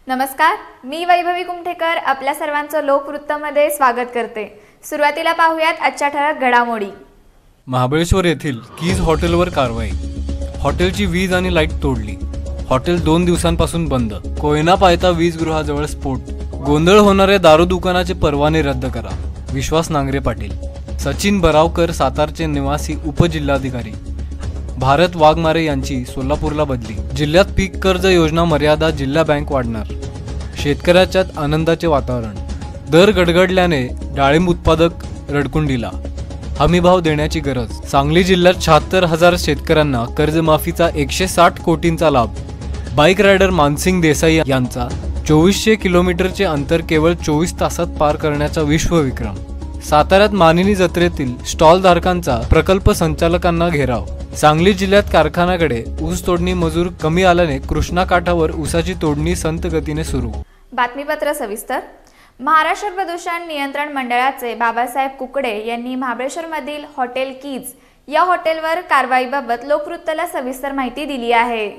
नमस्कार, मी वैभवी कुमठेकर आपल्या सर्वांचं लोकवृत्तमध्ये स्वागत करते। सुरुवातीला पाहूयात आजच्या ठळक घडामोडी। महाबळेश्वर येथील कीज हॉटेलवर कारवाई। हॉटेलची वीज आणि लाईट तोडली। हॉटेल 2 दिवसांपासून बंद। कोयना पायथा वीजगृहाजवळ स्फोट। गोंधळ होणाऱ्या दारू दुकानाचे परवाने रद्द करा। विश्वास नांगरे पाटील। सचिन बरावकर सातारचे निवासी उपजिल्हाधिकारी। भारत वाघमारे यांची सोलापूरला बदली। जिल्ह्यात पीक कर्ज योजना मर्यादा जिल्हा बँक वाढणार। शेतकऱ्याच्यात आनंदाचे वातावरण। दर गडगडल्याने डाळिंब उत्पादक रडकुंडीला। हमीभाव देण्याची गरज। सांगली जिल्ह्यात 76,000 शेतकऱ्यांना कर्जमाफीचा 160 कोटींचा लाभ। बाईक रायडर मानसिंग देसाई यांचा 2400 किलोमीटरचे अंतर केवळ 24 तासात पार करण्याचा विश्वविक्रम। साताऱ्यात मानिनी जत्रेतील स्टॉलधारकांचा प्रकल्प संचालकांना घेराव। सांगली जिल्ह्यात कारखान्याकडे ऊस तोडणी मजूर कमी आल्याने कृष्णा काठावर ऊसाची तोडणी संत गतीने सुरू। बातमीपत्र सविस्तर। महाराष्ट्र प्रदूषण नियंत्रण मंडळाचे बाबासाहेब कुकडे यांनी महाबळेश्वरमधील हॉटेल कीज या हॉटेलवर कारवाईबाबत लोकवृत्तला सविस्तर माहिती दिली आहे।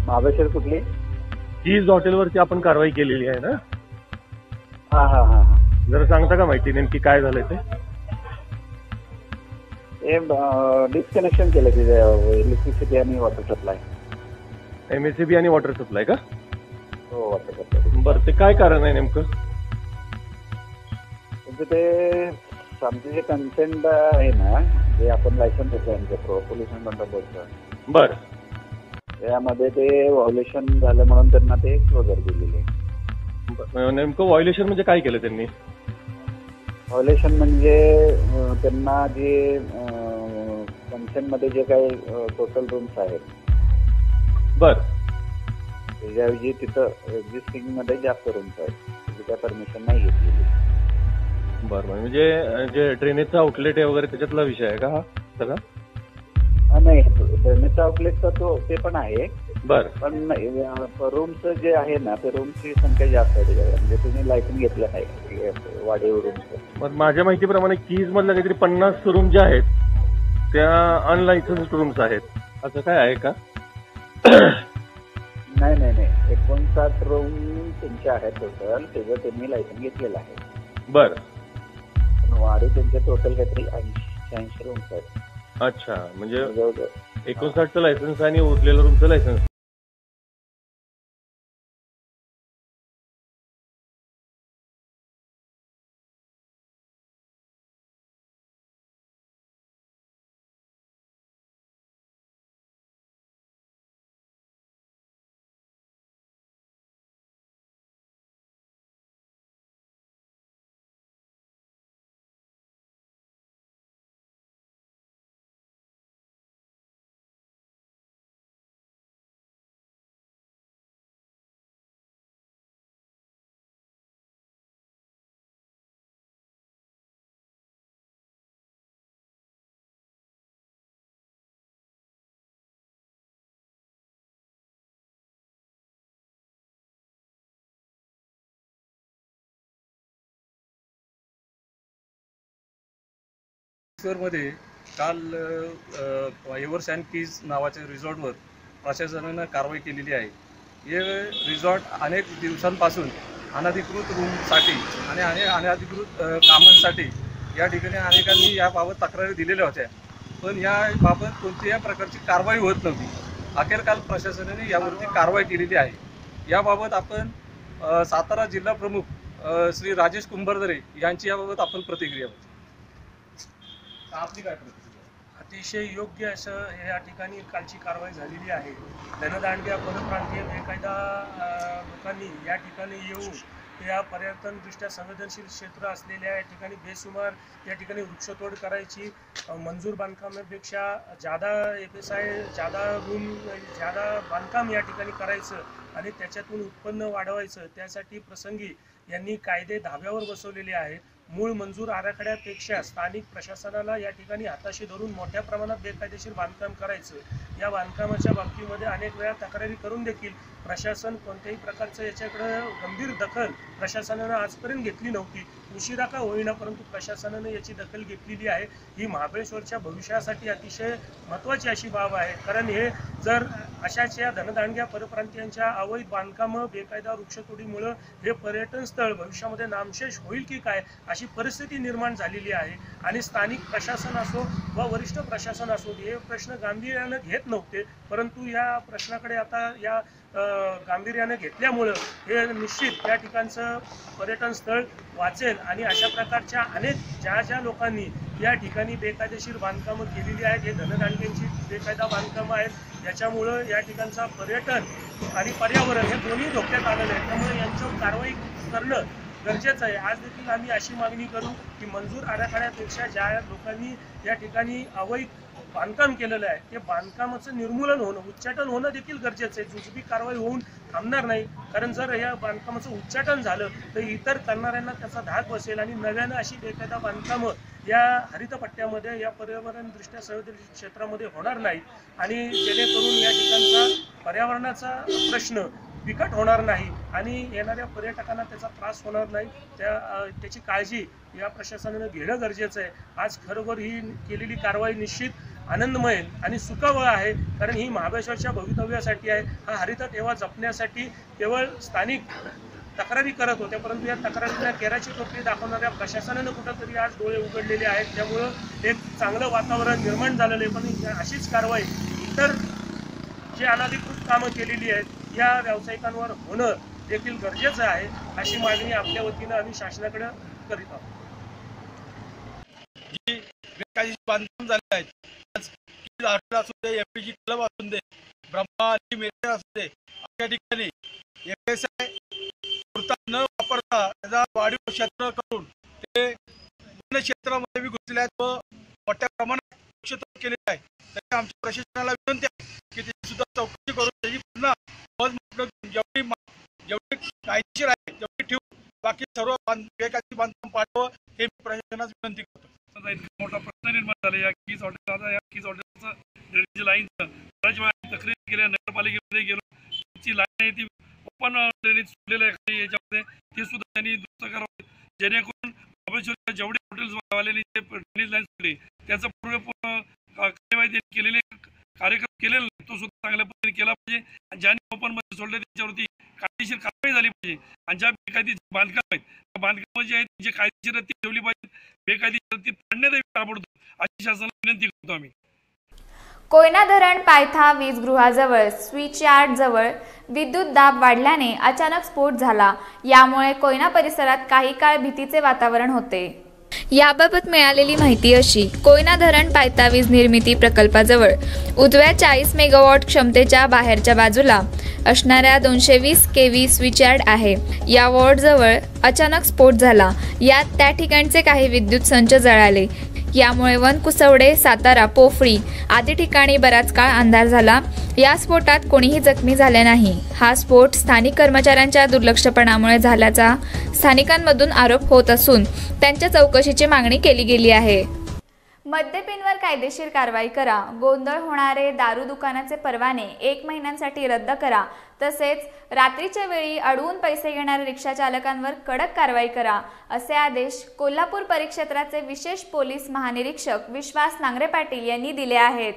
महाबळेश्वर कुठली कीज हॉटेलवरती आपण कारवाई केलेली आहे ना? हा हा हा हा जरा सांगता का माहिती नेमकी काय झालंय ते? डिस्कनेक्शन केलं तिथे इलेक्ट्रिसिटी आणि वॉटर सप्लाय। MSCB आणि वॉटर सप्लाय का? हो, वॉटर सप्लाय। बरं, ते काय कारण आहे नेमकं? ते आमचे जे कन्सेंट आहे ना, जे आपण लायसन्स देतो आमचं पोल्युशन कंट्रोल बोर्डचं, बर, यामध्ये ते व्हायोलेशन झालं म्हणून त्यांना ते क्लोजर दिलेले। नेमकं व्हायोलेशन म्हणजे काय केलं त्यांनी? व्हायोलेशन म्हणजे त्यांना जे कन्सेंट मध्ये जे काही टोटल रूम्स आहेत, बर, त्याच्याऐवजी तिथं एक्झिस्टिंग मध्ये जास्त रूम्स आहेत, त्याची काय परमिशन नाही घेतलेली। बर, म्हणजे जे ड्रेनेजचा आउटलेट आहे वगैरे त्याच्यातला विषय आहे का हा सगळा? नाही, ड्रेनेजचा आउटलेटचा ते पण आहे, बर, पण रूमचं जे आहे ना, ते रूमची संख्या जास्त आहे त्याच्यावर, म्हणजे तुम्ही लायसन घेतलं नाही वाढीव रूमचं। मग माझ्या माहितीप्रमाणे कीज मधल्या काहीतरी 50 रूम ज्या आहेत त्या अनलायसन्स्ड रूम्स आहेत, असं काय आहे का? नाही नाही नाही, 59 रूम त्यांच्या आहेत टोटल, त्याचं त्यांनी लायसन घेतलेलं आहे। बर, पण वाढीव त्यांचे टोटल काहीतरी 80 रूम्स आहेत। अच्छा, म्हणजे 59चं लायसन्स आणि उरलेलं रूमचं लायसन्स। मध्ये काल एव्हर्स अँड कीज नावाच्या रिसॉर्टवर प्रशासनानं कारवाई केलेली आहे। हे रिसॉर्ट अनेक दिवसांपासून अनधिकृत रूमसाठी आणि अनधिकृत कामांसाठी या ठिकाणी अनेकांनी याबाबत तक्रारी दिलेल्या होत्या, पण याबाबत कोणत्याही प्रकारची कारवाई होत नव्हती। अखेर काल प्रशासनाने यावरती कारवाई केलेली आहे। याबाबत आपण सातारा जिल्हा प्रमुख श्री राजेश कुंभरदरे यांची याबाबत आपण प्रतिक्रिया होती। आपली काय प्रतिक्रिया? अतिशय योग्य असं या ठिकाणी कालची कारवाई झालेली आहे। धनदांडग्या परप्रांतीय बेकायदा लोकांनी या ठिकाणी येऊन या पर्यटनदृष्ट्या संवेदनशील क्षेत्र असलेल्या या ठिकाणी बेसुमार या ठिकाणी वृक्षतोड करायची, मंजूर बांधकामापेक्षा जादा FSI, जादा रूम, जादा बांधकाम या ठिकाणी करायचं आणि त्याच्यातून उत्पन्न वाढवायचं, त्यासाठी प्रसंगी यांनी कायदे धाब्यावर बसवलेले आहेत. मूळ मंजूर आराखड्यापेक्षा स्थानिक प्रशासनाला या ठिकाणी हाताशी धरून मोठ्या प्रमाणात बेकायदेशीर बांधकाम करायचं. या बांधकामाच्या बाबतीमध्ये अनेक वेळा तक्रारी करून देखील प्रशासन कोणत्याही प्रकारचं याच्याकडे गंभीर दखल प्रशासनानं आजपर्यंत घेतली नव्हती. उशिरा का होईना परंतु प्रशासनानं याची दखल घेतलेली आहे. ही महाबळेश्वरच्या भविष्यासाठी अतिशय महत्त्वाची अशी बाब आहे. कारण हे जर अशाच या धनदांडग्या परप्रांतीयांच्या अवैध बांधकामं, बेकायदा वृक्षतोडीमुळं हे पर्यटन स्थळ भविष्यामध्ये नामशेष होईल की काय अशी परिस्थिती निर्माण झालेली आहे. आणि स्थानिक प्रशासन असो व वरिष्ठ प्रशासन असो हे प्रश्न गांभीर्यानं घेत नव्हते, परंतु या प्रश्नाकडे आता या गांभीर्याने घेतल्यामुळं हे निश्चित या ठिकाणचं पर्यटन स्थळ वाचेल. आणि अशा प्रकारच्या अनेक ज्या लोकांनी या ठिकाणी बेकायदेशीर बांधकामं केलेली आहेत, हे धनदांडग्यांची बेकायदा बांधकामं आहेत, याच्यामुळं या ठिकाणचा पर्यटन आणि पर्यावरण हे दोन्ही धोक्यात आलेलं आहे. त्यामुळे यांच्यावर कारवाई करणं गरजेचं आहे. आज देखील आम्ही अशी मागणी करू की मंजूर आराखड्यापेक्षा ज्या लोकांनी या ठिकाणी अवैध बांधकाम केलेलं आहे ते बांधकामाचं निर्मूलन होणं, उच्चाटन होणं देखील गरजेचं आहे. जुजबी कारवाई होऊन थांबणार नाही, कारण जर या बांधकामाचं उच्चाटन झालं तर इतर करणाऱ्यांना त्याचा धाक बसेल आणि नव्यानं अशी बेकायदा बांधकामं या हरितपट्ट्यामध्ये, या पर्यावरणदृष्ट्या संवेदनशील क्षेत्रामध्ये होणार नाही आणि जेणेकरून या ठिकाणचा पर्यावरणाचा प्रश्न बिकट होणार नाही आणि येणाऱ्या पर्यटकांना त्याचा त्रास होणार नाही. त्याची काळजी या प्रशासनानं घेणं गरजेचं आहे. आज खरोखर ही केलेली कारवाई निश्चित आनंदमय आणि सुखावह आहे, कारण ही महाबळेश्वरच्या भवितव्यासाठी आहे. हा हरित ठेवा जपण्यासाठी केवळ स्थानिक तक्रारी करत होत्या, परंतु या तक्रारींना केराची टोपली दाखवणाऱ्या प्रशासनानं कुठंतरी आज डोळे उघडलेले आहेत. त्यामुळं एक चांगलं वातावरण निर्माण झालेलं आहे. पण अशीच कारवाई इतर जे अनधिकृत कामं केलेली आहेत या व्यावसायिकांवर होणं देखील गरजेचं आहे, अशी मागणी आपल्या वतीनं आम्ही शासनाकडे करीत आहोत. जी बेकायदेशीर बांधकाम झाले आहेत, आज हॉटेल असू दे, FPG क्लब असू दे, ब्रह्मा आणि मेरे असू दे, अशा ठिकाणी FSI पुरता न वापरता त्याचा वाढीव क्षेत्र करून ते वन क्षेत्रामध्ये घुसले आहेत व मोठ्या प्रमाणात वृक्षतोड केलेले आहे. तरी आमच्या प्रशासनाला विनंती आहे की त्याची सुद्धा चौकशी करून त्याची पुन्हा जेवढी कायदेशीर आहे तेवढी ठेवून बाकी सर्व बेकायदेशीर बांधकाम पाठवा हे मी प्रशासनास विनंती करतो. इतका मोठा प्रश्न निर्माण झाला या कीज हॉटेलचा. या कीज हॉटेलचं ड्रेनेज लाईनचं बऱ्याच वेळा तक्रार केल्या, नगरपालिकेमध्ये गेलो, ती लाईन आहे ती ओपन ड्रेनेज सोडलेलं आहे खाली, याच्यामध्ये ते सुद्धा त्यांनी दुरुस्त करावं, जेणेकरून महाबळेश्वरच्या जेवढे हॉटेल्सवाल्यांनी जे ड्रेनेज लाईन सोडली त्याचं पूर्ण कार्यवाही त्यांनी केलेले कार्यक्रम केलेला तो सुद्धा चांगल्या पद्धतीने केला पाहिजे. आणि ज्यांनी ओपनमध्ये सोडले त्यांच्यावरती कायदेशीर कारवाई झाली पाहिजे. आणि ज्या बेकायदेशीर बांधकाम आहेत त्या बांधकामं जे आहेत जे कायदेशीर ती ठेवली पाहिजे, बेकायदेशीर ती पाडण्यात यावी ताबडतोब अशी शासनाला विनंती करतो आम्ही. कोयना धरण पायथा वीजगृहाजवळ स्विच यार्ड जवळ विद्युत दाब वाढल्याने अचानक स्फोट झाला. यामुळे कोयना परिसरात काही काळ भीतीचे वातावरण होते. याबाबत मिळालेली माहिती अशी: कोयना धरण पायथा वीज निर्मिती प्रकल्पाजवळ उजव्या 40 मेगावॉट क्षमतेच्या बाहेरच्या बाजूला असणाऱ्या 220 kV स्विच यार्ड आहे. या वॉर्डजवळ अचानक स्फोट झाला. यात त्या ठिकाणचे काही विद्युत संच जळाले. यामुळे वनकुसवडे, सातारा, पोफळी आदी ठिकाणी बराच काळ अंधार झाला. या स्फोटात कोणीही जखमी झाले नाही. हा स्फोट स्थानिक कर्मचाऱ्यांच्या दुर्लक्षपणामुळे झाल्याचा स्थानिकांमधून आरोप होत असून त्यांच्या चौकशीची मागणी केली गेली आहे. मद्यपींवर कायदेशीर कारवाई करा. गोंधळ होणारे दारू दुकानाचे परवाने 1 महिन्यांसाठी रद्द करा. तसेच रात्रीच्या वेळी अडवून पैसे घेणाऱ्या रिक्षा चालकांवर कडक कारवाई करा, असे आदेश कोल्हापूर परिक्षेत्राचे विशेष पोलीस महानिरीक्षक विश्वास नांगरे पाटील यांनी दिले आहेत.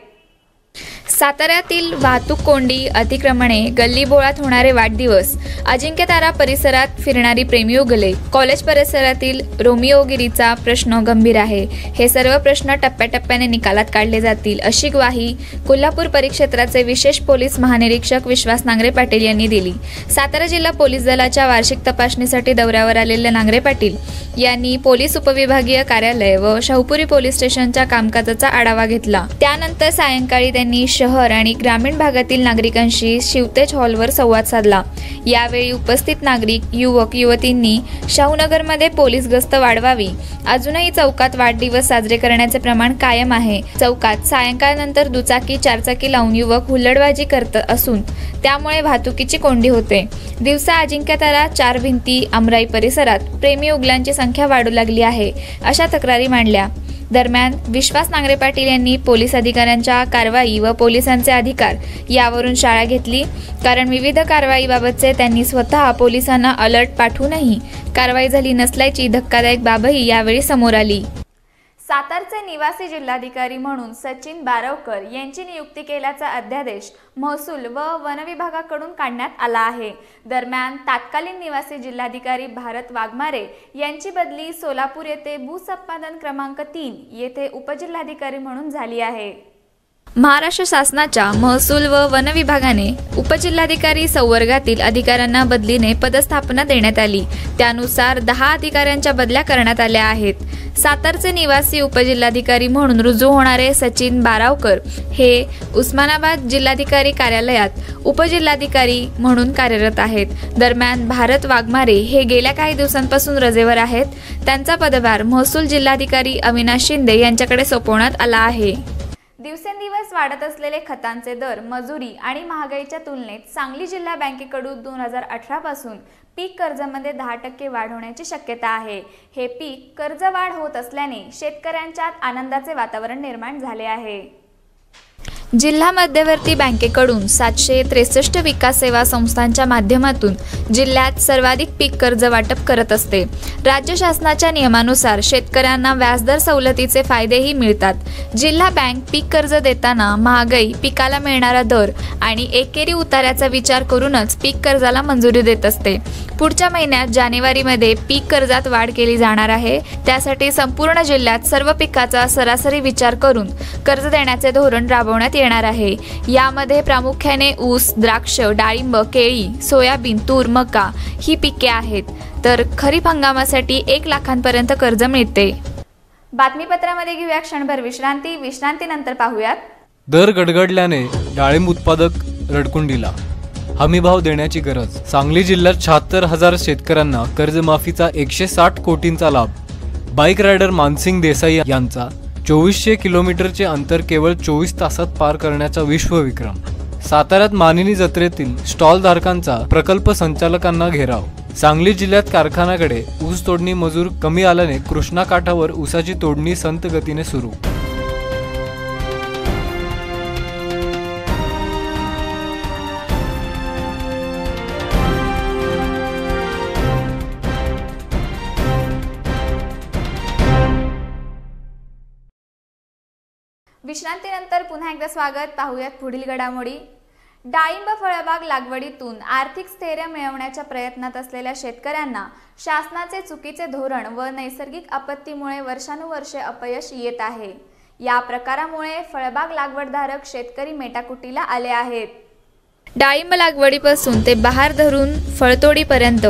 साताऱ्यातील वाहतूक कोंडी, अतिक्रमणे, गल्लीबोळात होणारे वाढदिवस, अजिंक्यतारा परिसरात फिरणारी प्रेमीयुगले, कॉलेज परिसरातील रोमिओगिरीचा प्रश्न गंभीर आहे. हे सर्व प्रश्न टप्प्याटप्प्याने निकालात काढले जातील, अशी ग्वाही कोल्हापूर परिक्षेत्राचे विशेष पोलीस महानिरीक्षक विश्वास नांगरे पाटील यांनी दिली. सातारा जिल्हा पोलीस दलाच्या वार्षिक तपासणीसाठी दौऱ्यावर आलेल्या नांगरे पाटील यांनी पोलीस उपविभागीय कार्यालय व शाहूपुरी पोलीस स्टेशनच्या कामकाजाचा आढावा घेतला. त्यानंतर सायंकाळी त्यांनी शहर आणि ग्रामीण भागातील नागरिकांशी शिवतेज हॉलवर संवाद साधला। यावेळी उपस्थित नागरिक, युवक युवतींनी शाहूनगरमध्ये पोलीस गस्त वाढवावी, अजूनही चौकात वाढदिवस साजरे करण्याचे प्रमाण कायम आहे। चौकात सायंकाळनंतर दुचाकी चारचाकी लावून युवक हुल्लडबाजी करत असून त्यामुळे वाहतुकीची कोंडी होते। दिवसा अजिंक्यतारा, चार भिंती, आमराई परिसरात प्रेमी उगलांची संख्या वाढू लागली आहे, अशा तक्रारी मांडल्या। दरम्यान विश्वास नांगरे पाटील यांनी पोलीस अधिकाऱ्यांच्या कारवाई व पोलिसांचे अधिकार यावरून शाळा घेतली, कारण विविध कारवाईबाबतचे त्यांनी स्वतः पोलिसांना अलर्ट पाठवूनही कारवाई झाली नसल्याची धक्कादायक बाबही यावेळी समोर आली। सातारचे निवासी जिल्हाधिकारी म्हणून सचिन बारवकर यांची नियुक्ती केल्याचा अध्यादेश महसूल व वन विभागाकडून काढण्यात आला आहे। दरम्यान तत्कालीन निवासी जिल्हाधिकारी भारत वाघमारे यांची बदली सोलापूर येथे भूसंपादन क्रमांक 3 येथे उपजिल्हाधिकारी म्हणून झाली आहे। महाराष्ट्र शासनाच्या महसूल व वन विभागाने उपजिल्हाधिकारी संवर्गातील अधिकाऱ्यांना बदलीने पदस्थापना देण्यात आली। त्यानुसार 10 अधिकाऱ्यांच्या बदल्या करण्यात आल्या आहेत। सातारचे निवासी उपजिल्हाधिकारी म्हणून रुजू होणारे सचिन बारावकर हे उस्मानाबाद जिल्हाधिकारी कार्यालयात उपजिल्हाधिकारी म्हणून कार्यरत आहेत। दरम्यान भारत वाघमारे हे गेल्या काही दिवसांपासून रजेवर आहेत। त्यांचा पदभार महसूल जिल्हाधिकारी अविनाश शिंदे यांच्याकडे सोपवण्यात आला आहे। दिवसेंदिवस वाढत असलेले खतांचे दर, मजुरी आणि महागाईच्या तुलनेत सांगली जिल्हा बँकेकडून 2018 पासून पीक कर्जामध्ये 10% वाढ होण्याची शक्यता आहे। हे पीक कर्ज वाढ होत असल्याने शेतकऱ्यांच्यात आनंदाचे वातावरण निर्माण झाले आहे। जिल्हा मध्यवर्ती बँकेकडून 763 विकास सेवा संस्थांच्या माध्यमातून जिल्ह्यात सर्वाधिक पीक कर्ज वाटप करत असते। राज्य शासनाच्या नियमानुसार शेतकऱ्यांना व्याजदर सवलतीचे फायदेही मिळतात। जिल्हा बँक पीक कर्ज देताना महागाई, पिकाला मिळणारा दर आणि एकेरी उतार्याचा विचार करूनच पीक कर्जाला मंजुरी देत असते। पुढच्या महिन्यात जानेवारीमध्ये पीक कर्जात वाढ केली जाणार आहे। त्यासाठी संपूर्ण जिल्ह्यात सर्व पिकाचा सरासरी विचार करून कर्ज देण्याचे धोरण राबवण्यात येणार आहे। यामध्ये प्रामुख्याने ऊस, द्राक्ष, डाळिंब, केळी, सोयाबीन, तूर, मका ही पिके आहेत। तर खरीप हंगामासाठी 1 लाखांपर्यंत कर्ज मिळते। बातमीपत्रामध्ये घेऊया क्षणभर विश्रांती। विश्रांतीनंतर पाहूयात। दर गडगडल्याने डाळिंब उत्पादक रडकुंडीला, हमीभाव देण्याची गरज। सांगली जिल्ह्यात 76,000 शेतकऱ्यांना कर्जमाफीचा 160 कोटींचा लाभ। बाईक रायडर मानसिंग देसाई यांचा 2400 किलोमीटरचे अंतर केवळ 24 तासात पार करण्याचा विश्वविक्रम। साताऱ्यात मानिनी जत्रेतील स्टॉलधारकांचा प्रकल्प संचालकांना घेराव। सांगली जिल्ह्यात कारखान्याकडे ऊस तोडणी मजूर कमी आल्याने कृष्णा काठावर ऊसाची तोडणी संत गतीने सुरू। विश्रांतीनंतर पुन्हा एकदा स्वागत। पाहूयात पुढील घडामोडी। डाळिंब फळबाग लागवडीतून आर्थिक स्थैर्य मिळवण्याच्या प्रयत्नात असलेल्या शेतकऱ्यांना शासनाचे चुकीचे धोरण व नैसर्गिक आपत्तीमुळे वर्षानुवर्षे अपयश येत आहे। या प्रकारामुळे फळबाग लागवडधारक शेतकरी मेटाकुटीला आले आहेत। डाळिंब लागवडीपासून ते बहार धरून फळतोडीपर्यंत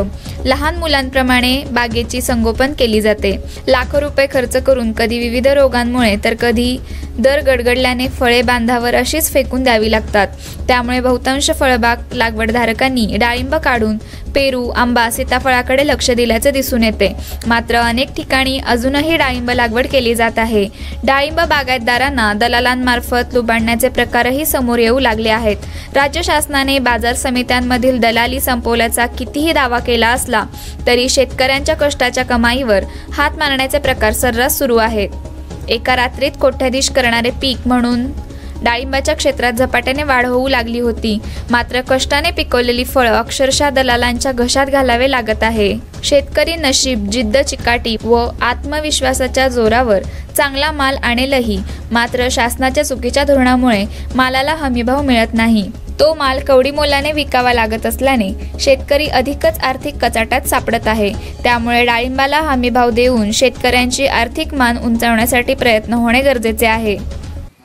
लहान मुलांप्रमाणे बागेची संगोपन केली जाते। लाखो रुपये खर्च करून कधी विविध रोगांमुळे तर कधी दर गडगडल्याने फळे बांधावर अशीच फेकून द्यावी लागतात। त्यामुळे बहुतांश फळबाग लागवडधारकांनी डाळिंब काढून पेरू, आंबा, सीताफळाकडे लक्ष दिल्याचे दिसून येते। मात्र अनेक ठिकाणी अजूनही डाळिंब लागवड केली जात आहे। डाळिंब बागायतदारांना दलालांमार्फत लुबाडण्याचे प्रकारही समोर येऊ लागले आहेत। राज्य शासनाने बाजार समित्यांमधील दलाली संपवल्याचा कितीही दावा केला असला तरी शेतकऱ्यांच्या कष्टाच्या कमाईवर हात मारण्याचे प्रकार सर्रास सुरू आहेत। एका रात्रीत कोट्याधीश करणारे पीक म्हणून डाळिंबाच्या क्षेत्रात झपाट्याने वाढ होऊ लागली होती। मात्र कष्टाने पिकवलेली फळं अक्षरशः दलालांच्या घशात घालावे लागत आहे। शेतकरी नशीब, जिद्द, चिकाटी व आत्मविश्वासाच्या जोरावर चांगला माल आणेलही, मात्र शासनाच्या चुकीच्या धोरणामुळे मालाला हमीभाव मिळत नाही। तो माल कवडी मोलाने विकावा लागत असल्याने शेतकरी अधिकच आर्थिक कचाट्यात सापडत आहे। त्यामुळे डाळिंबाला हमीभाव देऊन शेतकऱ्यांची आर्थिक मान उंचावण्यासाठी प्रयत्न होणे गरजेचे आहे।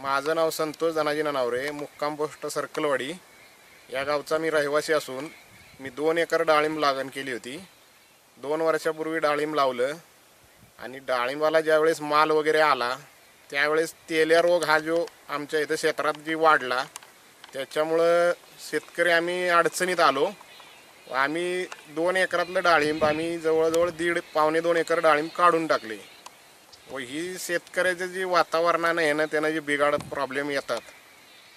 माझं नाव संतोष धनाजी ननावरे, मुक्काम पोस्ट सर्कलवाडी या गावचा मी रहिवासी असून मी 2 एकर डाळिंब लागण केली होती। 2 वर्षापूर्वी डाळिंब लावलं आणि डाळिंबाला ज्यावेळेस माल वगैरे आला त्यावेळेस तेल्या रोग हा जो आमच्या इथं क्षेत्रात जी वाढला त्याच्यामुळं शेतकरी आम्ही अडचणीत आलो. आम्ही 2 एकरातलं डाळिंब आम्ही जवळजवळ 1.5-2 एकर डाळिंब काढून टाकले. व ही शेतकऱ्याचं जे वातावरणानं आहे ना त्यांना जे बिघाडत प्रॉब्लेम येतात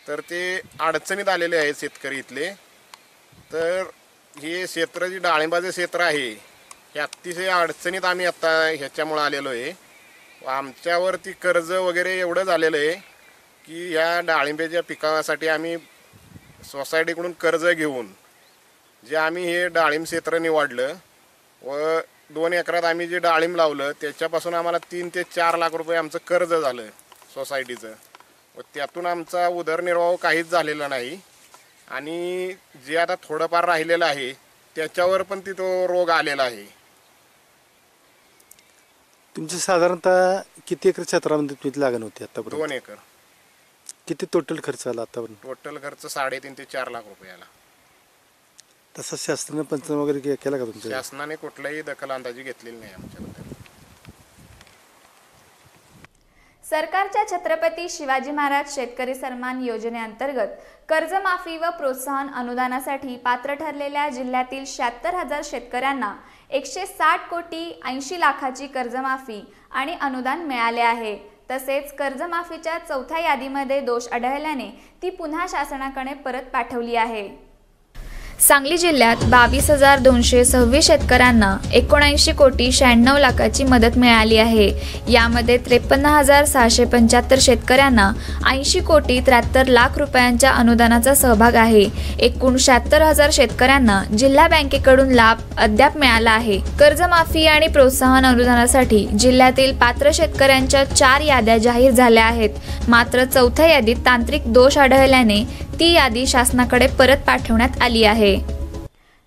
तर ते अडचणीत आलेले आहेत शेतकरी इथले. तर हे क्षेत्र जे डाळिंबाचं क्षेत्र आहे हे अतिशय अडचणीत आम्ही आता ह्याच्यामुळं आलेलो आहे. आमच्यावरती कर्ज वगैरे एवढं झालेलं आहे की ह्या डाळिंबाच्या पिकासाठी आम्ही सोसायटीकडून कर्ज घेऊन जे आम्ही हे डाळिंब क्षेत्र निवडलं व 2 एकरात आम्ही जे डाळिंब लावलं त्याच्यापासून आम्हाला 3 ते 4 लाख रुपये आमचं कर्ज झालं सोसायटीचं. व त्यातून आमचा उदरनिर्वाह काहीच झालेला नाही. आणि जे आता थोडंफार राहिलेलं आहे त्याच्यावर पण तो रोग आलेला आहे. तुमची साधारणतः किती एकर क्षेत्रामध्ये तुमची लागण होती आतापर्यंत? 2 एकर. किती टोटल खर्च आला आतापर्यंत? टोटल खर्च 3.5 ते 4 लाख रुपये आला. तसं शासनाने पंचनामा वगैरे केला का तुमच्या? शासनाने कुठलाही दखल अंदाजी घेतलेली नाही आमच्याबद्दल. सरकारच्या छत्रपती शिवाजी महाराज शेतकरी सन्मान योजनेअंतर्गत कर्जमाफी व प्रोत्साहन अनुदानासाठी पात्र ठरलेल्या जिल्ह्यातील 76,000 शेतकऱ्यांना 160 कोटी 80 लाखाची कर्जमाफी आणि अनुदान मिळाले आहे. तसेच कर्जमाफीच्या 4थ्या यादीमध्ये दोष आढळल्याने ती पुन्हा शासनाकडे परत पाठवली आहे. सांगली जिल्ह्यात 22,226 शेतकऱ्यांना 79 कोटी 96 लाखाची मदत मिळाली आहे. यामध्ये 53,675 शेतकऱ्यांना 80 कोटी 73 लाख रुपयांच्या अनुदानाचा सहभाग आहे. एकूण 76,000 शेतकऱ्यांना जिल्हा बँकेकडून लाभ अद्याप मिळाला आहे. कर्जमाफी आणि प्रोत्साहन अनुदानासाठी जिल्ह्यातील पात्र शेतकऱ्यांच्या 4 याद्या जाहीर झाल्या आहेत. मात्र 4थ्या यादीत तांत्रिक दोष आढळल्याने ती यादी शासनाकडे परत पाठवण्यात आली आहे.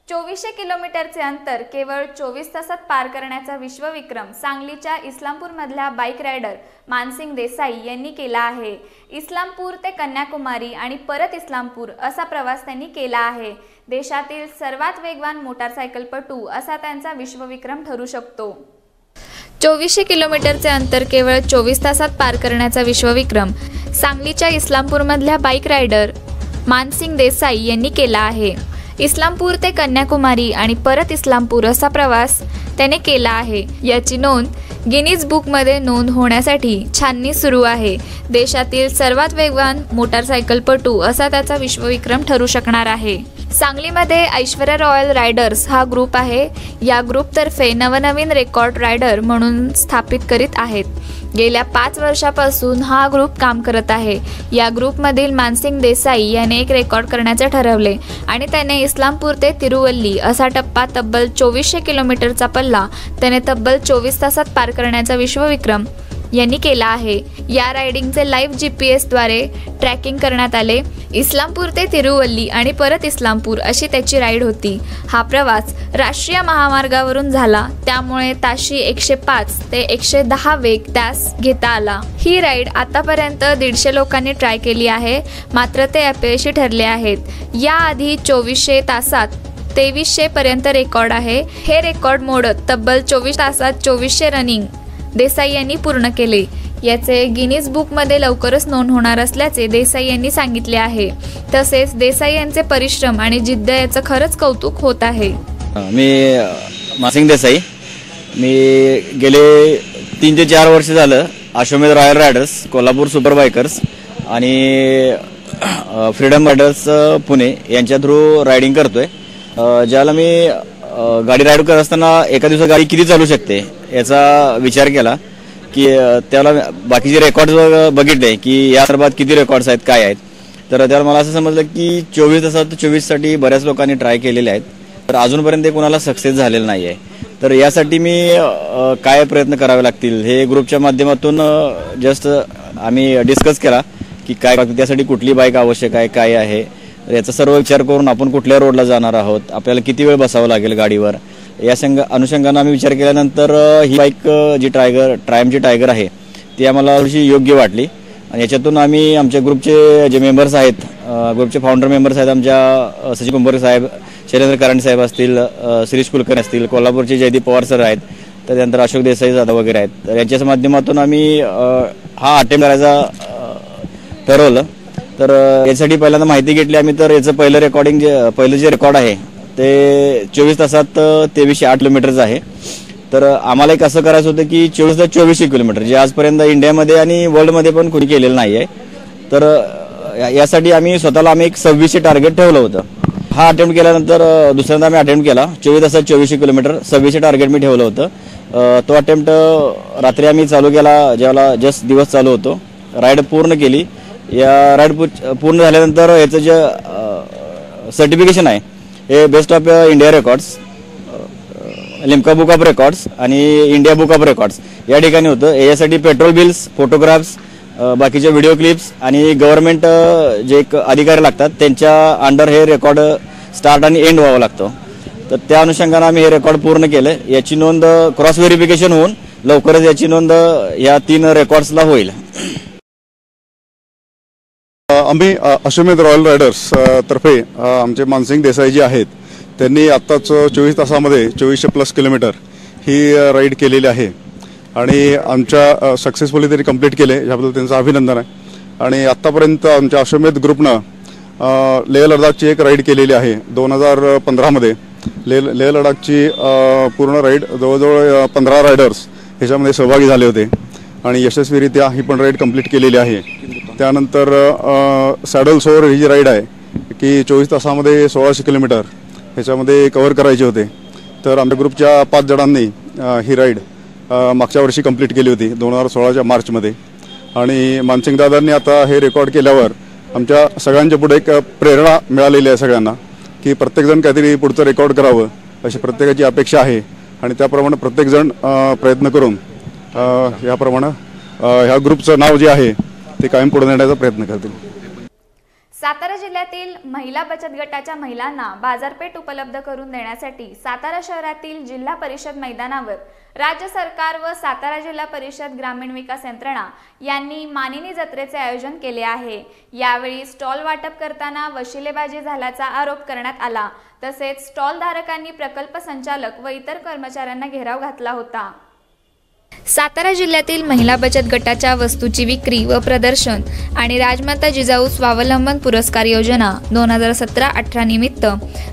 2400 किलोमीटरचे अंतर केवळ 24 तासात पार करण्याचा विश्वविक्रम सांगलीच्या इस्लामपूरमधल्या बाईक रायडर मानसिंग देसाई यांनी केला आहे. इस्लामपूर ते कन्याकुमारी आणि परत इस्लामपूर असा प्रवास त्यांनी केला आहे. देशातील सर्वात वेगवान मोटारसायकलपटू असा त्यांचा विश्वविक्रम ठरू शकतो. 2400 किलोमीटरचे अंतर केवळ 24 तासात पार करण्याचा विश्वविक्रम सांगलीच्या इस्लामपूरमधल्या बाईक रायडर मानसिंग देसाई यांनी केला आहे. इस्लामपूर ते कन्याकुमारी आणि परत इस्लामपूर असा प्रवास त्याने केला आहे. याची नोंद गिनीज बुकमध्ये नोंद होण्यासाठी छाननी सुरू आहे. देशातील सर्वात वेगवान मोटारसायकलपटू असा त्याचा विश्वविक्रम ठरू शकणार आहे. सांगलीमध्ये ऐश्वर्या रॉयल रायडर्स हा ग्रुप आहे. या ग्रुपतर्फे नवनवीन रेकॉर्ड रायडर म्हणून स्थापित करीत आहेत. गेल्या 5 वर्षापासून हा ग्रुप काम करत आहे. या ग्रुपमधील मानसिंग देसाई याने एक रेकॉर्ड करण्याचे ठरवले आणि त्याने इस्लामपूर ते तिरुवल्ली असा टप्पा तब्बल 2400 किलोमीटरचा पल्ला त्याने तब्बल 24 तासात पार करण्याचा विश्वविक्रम यांनी केला आहे. या रायडिंगचे लाईव्ह GPS द्वारे ट्रॅकिंग करण्यात आले. इस्लामपूर ते तिरुवल्ली आणि परत इस्लामपूर अशी त्याची राईड होती. हा प्रवास राष्ट्रीय महामार्गावरून झाला, त्यामुळे ताशी 105 ते 110 वेग त्यास घेता आला. ही राईड आतापर्यंत 150 लोकांनी ट्राय केली आहे, मात्र ते अपयशी ठरले आहेत. याआधी 2400 तासात 2300 पर्यंत रेकॉर्ड आहे. हे रेकॉर्ड मोडत तब्बल 24 तासात 2400 रनिंग देसाई यांनी पूर्ण केले. याचे गिनीज बुकमध्ये लवकरच नोंद होणार असल्याचे देसाई यांनी सांगितले आहे. तसेच देसाई यांचे परिश्रम आणि जिद्द याचं खरंच कौतुक होत आहे. मी मानसिंग देसाई. मी गेले 3 ते 4 वर्ष झालं अश्वमेध royal riders, Kolhapur super bikers आणि फ्रीडम रायडर्स पुणे यांच्या थ्रू रायडिंग करतोय. ज्याला मी गाडी राईड करत असताना एका दिवसात गाडी किती चालू शकते याचा विचार केला की त्याला बाकीचे रेकॉर्ड्स बघितले की या संदर्भात किती रेकॉर्ड्स आहेत, काय आहेत. तर त्याला मला असं समजलं की 24 तासात 24 साठी बऱ्याच लोकांनी ट्राय केलेले आहेत, तर अजूनपर्यंत कोणाला सक्सेस झालेलं नाही आहे. तर यासाठी मी काय प्रयत्न करावे लागतील हे ग्रुपच्या माध्यमातून जस्ट आम्ही डिस्कस केला की काय त्यासाठी कुठली बाईक आवश्यक आहे, काय आहे. याचा सर्व विचार करून आपण कुठल्या रोडला जाणार आहोत, आपल्याला किती वेळ बसावं लागेल गाडीवर, या अनुषंगाने आम्ही विचार केल्यानंतर ही बाईक जी ट्रायमची टायगर आहे ती आम्हाला थोडीशी योग्य वाटली. आणि याच्यातून आम्ही आमच्या ग्रुपचे जे मेंबर्स आहेत, ग्रुपचे फाउंडर मेंबर्स आहेत, आमच्या सचिन कुंभारे साहेब, शैलेंद्र करांडे साहेब असतील, शिरीष कुलकर्णी असतील, कोल्हापूरचे जयदीप पवार सर आहेत, त्यानंतर अशोक देसाई जाधव वगैरे आहेत. तर यांच्या माध्यमातून आम्ही हा अटेम्प्ट करायचा ठरवलं. तर यासाठी पहिल्यांदा माहिती घेतली आम्ही. तर याचं पहिलं जे रेकॉर्ड आहे ते 24 तासात 2308 किलोमीटरचं आहे. तर आम्हाला एक असं करायचं होतं की 24 तास 2400 किलोमीटर, जे आजपर्यंत इंडियामध्ये आणि वर्ल्डमध्ये पण कोणी केलेलं नाही आहे. तर यासाठी आम्ही स्वतःला एक 2600 टार्गेट ठेवलं होतं. हा अटेम्प्ट केल्यानंतर दुसऱ्यांदा आम्ही अटेम्प्ट केला 24 तासात 2400 किलोमीटर, 2600 टार्गेट मी ठेवलं होतं. तो अटेम्प्ट रात्री आम्ही चालू केला, ज्यावेळेला जस्ट दिवस चालू होतो. राईड पूर्ण केली. या राईड पूर्ण झाल्यानंतर याचं जे सर्टिफिकेशन आहे हे best of India records, Limca book of records आणि इंडिया बुक ऑफ रेकॉर्ड्स या ठिकाणी होतं. यासाठी पेट्रोल बिल्स, फोटोग्राफ्स, बाकीचे व्हिडिओ क्लिप्स आणि गव्हर्नमेंट जे एक अधिकारी लागतात त्यांच्या अंडर हे रेकॉर्ड स्टार्ट आणि एंड व्हावं लागतं. तर त्या अनुषंगाने आम्ही हे रेकॉर्ड पूर्ण केलं. याची नोंद क्रॉस व्हेरिफिकेशन होऊन लवकरच याची नोंद या 3 रेकॉर्ड्सला होईल. आम्ही अश्वमेध रॉयल रायडर्स तर्फे आमचे मानसिंग देसाई जे आहेत त्यांनी आत्ताच 24 तासामध्ये 2400+ किलोमीटर ही राईड केलेली आहे आणि आमच्या सक्सेसफुली तरी कंप्लीट केले, याबद्दल त्यांचं अभिनंदन आहे. आणि आत्तापर्यंत आमच्या अश्वमेध ग्रुपनं लेह लडाखची एक राईड केलेली आहे 2015मध्ये. लेह लडाखची पूर्ण राईड जवळजवळ 15 रायडर्स ह्याच्यामध्ये सहभागी झाले होते आणि यशस्वीरित्या ही पण राईड कंप्लीट केलेली आहे. त्यानंतर सॅडल सोअर ही जी राईड आहे की 24 तासामध्ये 1600 किलोमीटर ह्याच्यामध्ये कव्हर करायचे होते. तर आमच्या ग्रुपच्या 5 जणांनी ही राईड मागच्या वर्षी कंप्लीट केली होती 2016च्या मार्चमध्ये. आणि मानसिंग दादांनी आता हे रेकॉर्ड केल्यावर आमच्या सगळ्यांच्या पुढे एक प्रेरणा मिळालेली आहे सगळ्यांना की प्रत्येकजण काहीतरी पुढचं रेकॉर्ड करावं अशी प्रत्येकाची अपेक्षा आहे आणि त्याप्रमाणे प्रत्येकजण प्रयत्न करून याप्रमाणे ह्या ग्रुपचं नाव जे आहे ते कायम पुढे नेण्याचा प्रयत्न करतील. सातारा जिल्ह्यातील महिला बचत गटाच्या महिलांना बाजारपेठ उपलब्ध करून देण्यासाठी सातारा शहरातील जिल्हा परिषद मैदानावर राज्य सरकार व सातारा जिल्हा परिषद ग्रामीण विकास यंत्रणा यांनी मानिनी जत्रेचे आयोजन केले आहे. यावेळी स्टॉल वाटप करताना वशिलेबाजी झाल्याचा आरोप करण्यात आला. तसेच स्टॉल धारकांनी प्रकल्प संचालक व इतर कर्मचाऱ्यांना घेराव घातला होता. सातारा जिल्ह्यातील महिला बचत गटाच्या वस्तूची विक्री व प्रदर्शन आणि राजमाता जिजाऊ स्वावलंबन पुरस्कार योजना 2017-18 निमित्त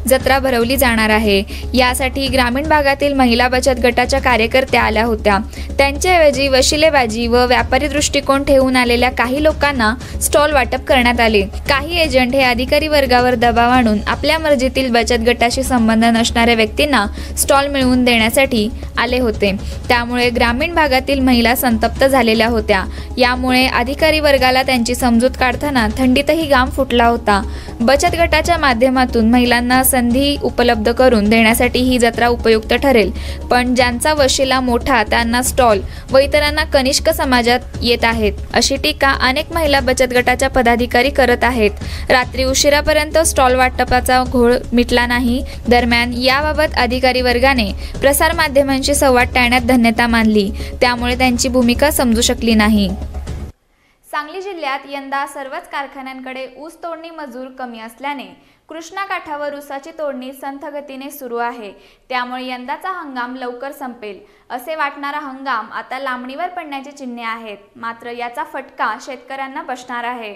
जत्रा भरवली जाणार आहे. यासाठी ग्रामीण भागातील महिला बचत गटाच्या कार्यकर्त्या आल्या होत्या. त्यांच्याऐवजी वशिलेबाजी व व्यापारी दृष्टिकोन ठेवून आलेल्या काही लोकांना स्टॉल वाटप करण्यात आले. काही एजंट हे अधिकारी वर्गावर दबाव आणून आपल्या मर्जीतील बचत गटाशी संबंध नसणाऱ्या व्यक्तींना स्टॉल मिळवून देण्यासाठी आले होते. त्यामुळे ग्रामीण भागातील महिला संतप्त झालेल्या होत्या. यामुळे अधिकारी वर्गाला त्यांची समजूत काढताना थंडीतही घाम फुटला होता. बचत गटाच्या माध्यमातून महिलांना संधी उपलब्ध करून देण्यासाठी ही जत्रा उपयुक्त ठरेल, पण ज्यांचा वशिला मोठा त्यांना स्टॉल व इतरांना कनिष्क समाजात येत आहेत, अशी टीका अनेक महिला बचत गटाच्या पदाधिकारी करत आहेत. रात्री उशिरापर्यंत स्टॉल वाटपाचा घोळ मिटला नाही. दरम्यान याबाबत अधिकारी वर्गाने प्रसारमाध्यमांशी संवाद टाळण्यात धन्यता मानली. त्यामुळे त्यांची भूमिका समजू शकली नाही. सांगली जिल्ह्यात यंदा सर्वच कारखान्यांकडे ऊस तोडणी मजूर कमी असल्याने कृष्णा काठावर ऊसाची तोडणी संथ गतीने सुरू आहे. त्यामुळे यंदाचा हंगाम लवकर संपेल असे वाटणारा हंगाम आता लांबणीवर पडण्याची चिन्हे आहेत. मात्र याचा फटका शेतकऱ्यांना बसणार आहे.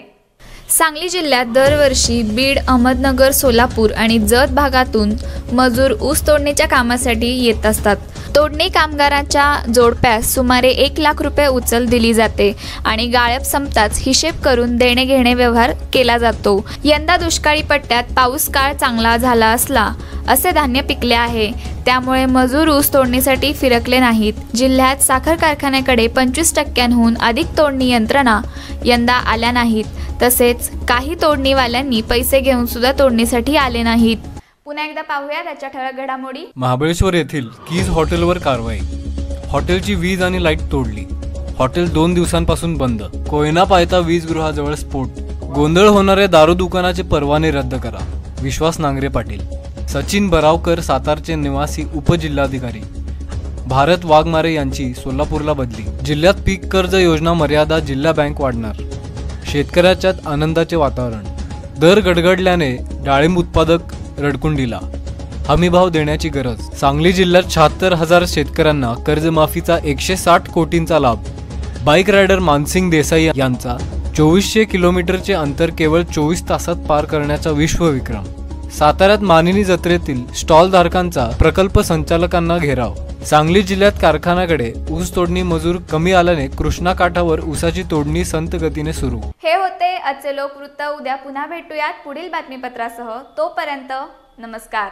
सांगली जिल्ह्यात दरवर्षी बीड, अहमदनगर, सोलापूर आणि जत भागातून मजूर ऊस तोडणीच्या कामासाठी येत असतात. तोडणी कामगारांच्या जोडप्यास सुमारे 1 लाख रुपये उचल दिली जाते आणि गाळप संपताच हिशेब करून देणे घेणे व्यवहार केला जातो. यंदा दुष्काळी पट्ट्यात पाऊस काळ चांगला झाला असला असे धान्य पिकले आहे. त्यामुळे मजूर ऊस तोडणीसाठी फिरकले नाहीत. जिल्ह्यात साखर कारखान्याकडे 25% अधिक तोडणी यंत्रणा यंदा आल्या नाहीत. तसेच काही तोडणीवाल्यांनी पैसे घेऊन सुद्धा तोडणीसाठी आले नाहीत. पुन्हा एकदा पाहूया त्याच्या ठळक घडामोडी. महाबळेश्वर येथील कीज हॉटेलवर कारवाई. हॉटेलची वीज आणि लाईट तोडली. हॉटेल 2 दिवसांपासून बंद. कोयना पायथा वीजगृहाजवळ स्फोट. गोंधळ होणाऱ्या दारू दुकानाचे परवाने रद्द करा. विश्वास नांगरे पाटील. सचिन बरावकर सातारचे निवासी उपजिल्हाधिकारी. भारत वाघमारे यांची सोलापूरला बदली. जिल्ह्यात पीक कर्ज योजना मर्यादा जिल्हा बँक वाढणार. शेतकऱ्याच्यात आनंदाचे वातावरण. दर गडगडल्याने डाळिंब उत्पादक रडकुंडीला. हमीभाव देण्याची गरज. सांगली जिल्ह्यात 76,000 शेतकऱ्यांना कर्जमाफीचा 160 कोटींचा लाभ. बाईक रायडर मानसिंग देसाई यांचा 2400 किलोमीटरचे अंतर केवळ 24 तासात पार करण्याचा विश्वविक्रम. साताऱ्यात मानिनी जत्रेतील स्टॉल धारकांचा प्रकल्प संचालकांना घेराव. सांगली जिल्ह्यात कारखान्याकडे ऊस तोडणी मजूर कमी आल्याने कृष्णा काठावर ऊसाची तोडणी संत गतीने सुरू. हे होते आजचे लोकवृत्त. उद्या पुन्हा भेटूयात पुढील बातमीपत्रासह. तोपर्यंत नमस्कार.